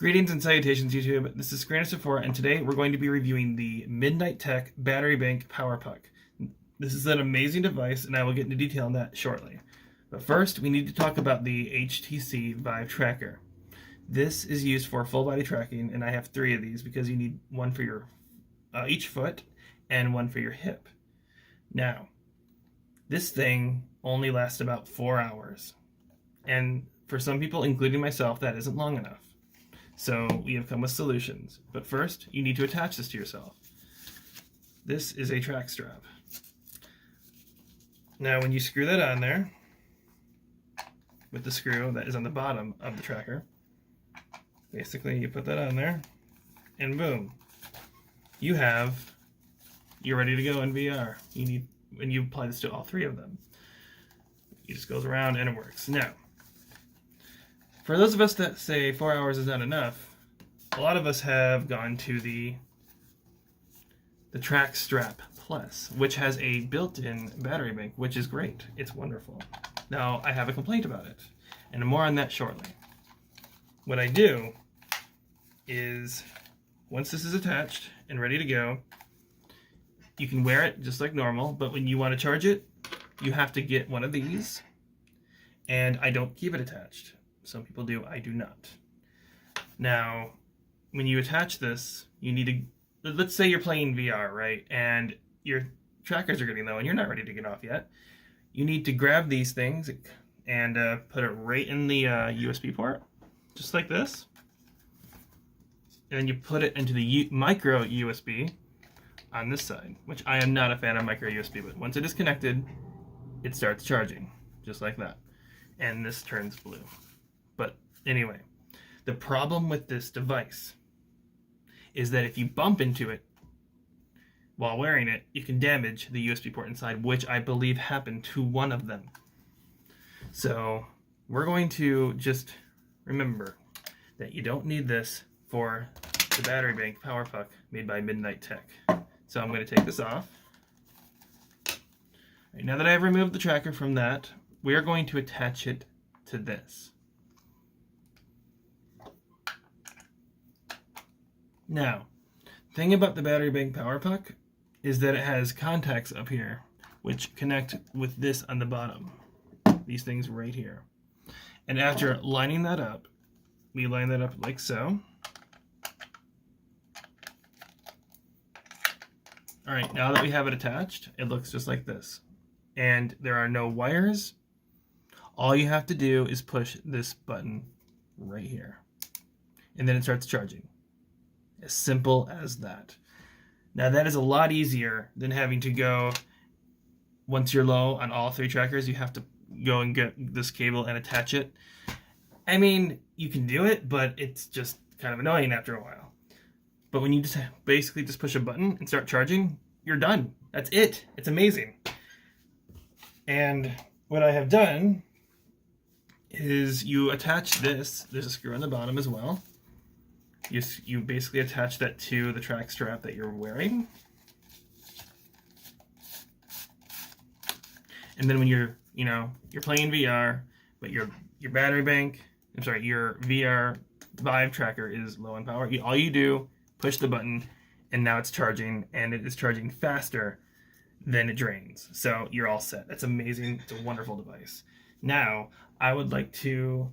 Greetings and salutations, YouTube. This is Scraner Saphora, and today we're going to be reviewing the Midnight Tech Battery Bank Powerpuck. This is an amazing device, and I will get into detail on that shortly. But first, we need to talk about the Htc Vive Tracker. This is used for full body tracking, and I have 3 of these because you need one for your each foot and one for your hip. Now, this thing only lasts about 4 hours, and for some people, including myself, that isn't long enough. So we have come with solutions. But first, you need to attach this to yourself. This is a track strap. Now when you screw that on there, with the screw that is on the bottom of the tracker, basically you put that on there, and boom, you're ready to go in VR. And you apply this to all 3 of them. It just goes around and it works. Now, for those of us that say 4 hours is not enough, a lot of us have gone to the Track Strap Plus, which has a built-in battery bank, which is great. It's wonderful. Now, I have a complaint about it, and more on that shortly. What I do is, once this is attached and ready to go, you can wear it just like normal, but when you want to charge it, you have to get one of these, and I don't keep it attached. Some people do, I do not. Now, when you attach this, you need to, let's say you're playing VR, right? And your trackers are getting low and you're not ready to get off yet. You need to grab these things and put it right in the USB port, just like this. And then you put it into the micro USB on this side, which I am not a fan of micro USB, but once it is connected, it starts charging, just like that. And this turns blue. But anyway, the problem with this device is that if you bump into it while wearing it, you can damage the USB port inside, which I believe happened to one of them. So we're going to just remember that you don't need this for the battery bank Powerpuck made by Midnight Tech. So I'm going to take this off. Right, now that I have removed the tracker from that, we are going to attach it to this. Now, the thing about the battery bank Powerpuck is that it has contacts up here, which connect with this on the bottom. These things right here. And after lining that up, we line that up like so. Alright, now that we have it attached, it looks just like this. And there are no wires. All you have to do is push this button right here. And then it starts charging. As simple as that. Now that is a lot easier than having to go, once you're low on all 3 trackers, you have to go and get this cable and attach it. I mean, you can do it, but it's just kind of annoying after a while. But when you just basically just push a button and start charging, you're done. That's it. It's amazing. And what I have done is you attach this. There's a screw on the bottom as well. You basically attach that to the track strap that you're wearing. And then when you're playing VR, but your battery bank, your VR Vive Tracker is low on power, all you do, push the button, and now it's charging, and it is charging faster than it drains. So you're all set. That's amazing. It's a wonderful device. Now, I would like to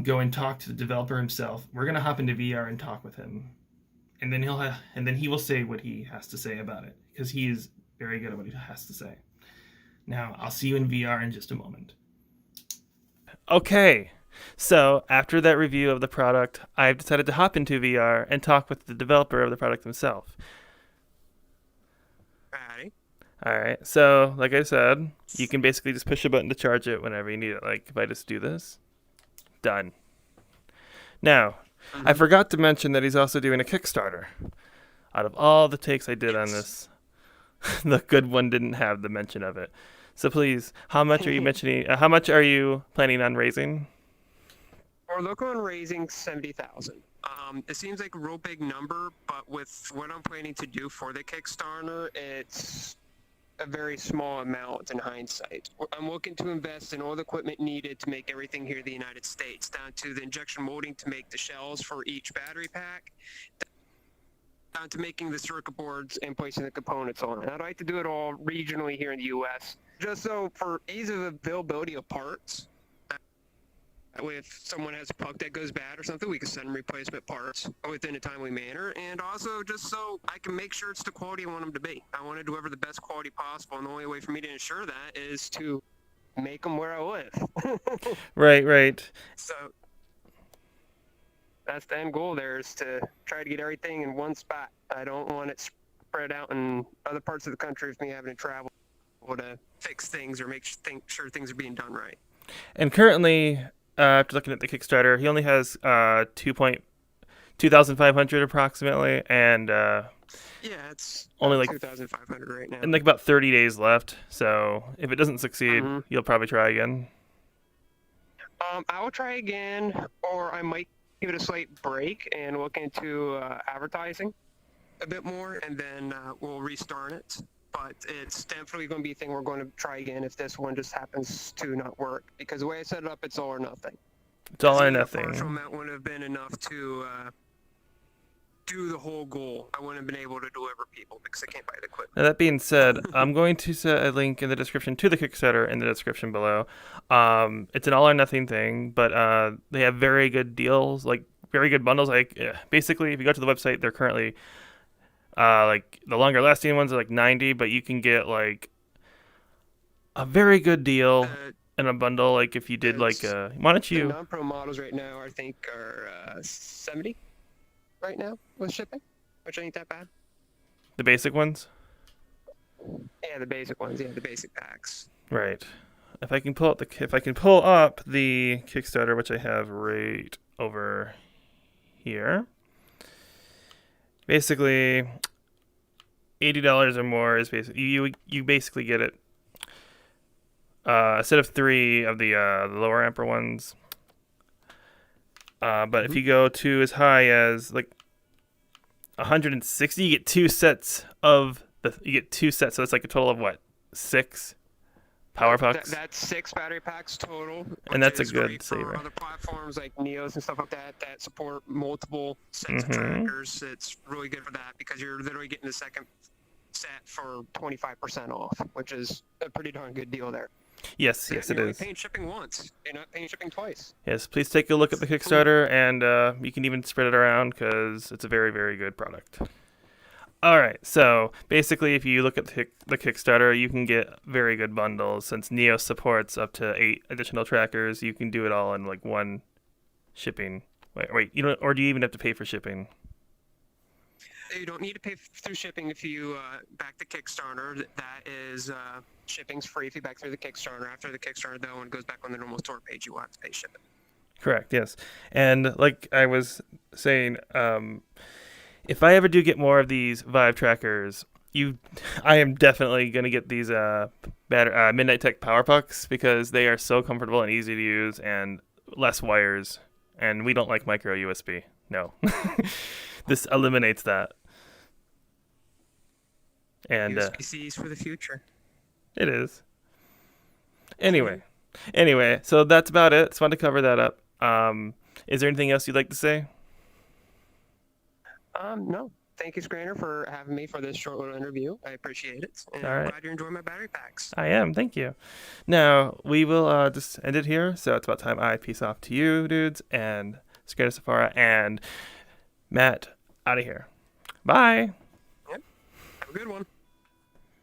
go and talk to the developer himself. We're gonna hop into VR and talk with him, and then he will say what he has to say about it, because he is very good at what he has to say. Now, I'll see you in VR in just a moment. Okay, so after that review of the product, I've decided to hop into VR and talk with the developer of the product himself. All right, so like I said, you can basically just push a button to charge it whenever you need it. Like if I just do this, done. Now, I forgot to mention that he's also doing a Kickstarter. Out of all the takes I did on this, the good one didn't have the mention of it. So please, how much are you mentioning? How much are you planning on raising? We're looking on raising 70,000. It seems like a real big number, but with what I'm planning to do for the Kickstarter, it's a very small amount in hindsight. I'm looking to invest in all the equipment needed to make everything here in the United States, down to the injection molding to make the shells for each battery pack, down to making the circuit boards and placing the components on it. I'd like to do it all regionally here in the U.S., just so for ease of availability of parts. If someone has a puck that goes bad or something, we can send them replacement parts within a timely manner, and also just so I can make sure it's the quality I want them to be. I want to deliver the best quality possible, and the only way for me to ensure that is to make them where I live. Right. So that's the end goal there, is to try to get everything in one spot. I don't want it spread out in other parts of the country with me having to travel to fix things or make sure things are being done right. And currently, after looking at the Kickstarter, he only has 2,500 approximately, and yeah, it's only like 2,500 right now, and like about 30 days left. So if it doesn't succeed, you'll probably try again. I will try again, or I might give it a slight break and look into advertising a bit more, and then we'll restart it. But it's definitely going to be a thing we're going to try again if this one just happens to not work. Because the way I set it up, it's all or nothing. It's all or A nothing. partial amount wouldn't have been enough to do the whole goal. I wouldn't have been able to deliver people because I can't buy the equipment. Now, that being said, I'm going to set a link in the description to the Kickstarter in the description below. It's an all or nothing thing, but they have very good deals, like very good bundles. Like basically, if you go to the website, they're currently like the longer lasting ones are like 90, but you can get like a very good deal in a bundle. Like if you did like why don't you? The non-pro models right now, I think, are 70 right now with shipping, which ain't that bad. The basic ones. Yeah, the basic ones. Yeah, the basic packs. Right. If I can pull up the Kickstarter, which I have right over here. Basically, $80 or more is basically you basically get it. A set of 3 of the lower ampere ones. But if you go to as high as like 160, you get 2 sets of you get 2 sets. So it's like a total of what, 6 Powerpucks? That's 6 battery packs total. And that's a good great saver. for other platforms like Neos and stuff like that support multiple sets of trackers. It's really good for that because you're literally getting the second set for 25% off, which is a pretty darn good deal there. Yes, it you're is. Only paying shipping once. You're not paying shipping twice. Yes, please take a look at the Kickstarter, and you can even spread it around because it's a very, very good product. All right, so basically, if you look at the Kickstarter, you can get very good bundles. Since Neo supports up to 8 additional trackers, you can do it all in like one shipping. Wait, you don't, or do you even have to pay for shipping? You don't need to pay through shipping if you back the Kickstarter. That is, shipping's free if you back through the Kickstarter. After the Kickstarter, though, when it goes back on the normal store page, you will have to pay shipping. Correct, yes. And like I was saying, if I ever do get more of these Vive trackers, I am definitely going to get these Midnight Tech Powerpucks because they are so comfortable and easy to use and less wires. And we don't like micro USB. No. This eliminates that. And USB-Cs for the future. It is. Anyway, so that's about it. Just wanted to cover that up. Is there anything else you'd like to say? No. Thank you, Scraner, for having me for this short little interview. I appreciate it. And I'm glad you're enjoying my battery packs. I am. Thank you. Now, we will just end it here. So it's about time I peace off to you, dudes, and Scraner, Saphora, and Matt out of here. Bye. Yep. Have a good one.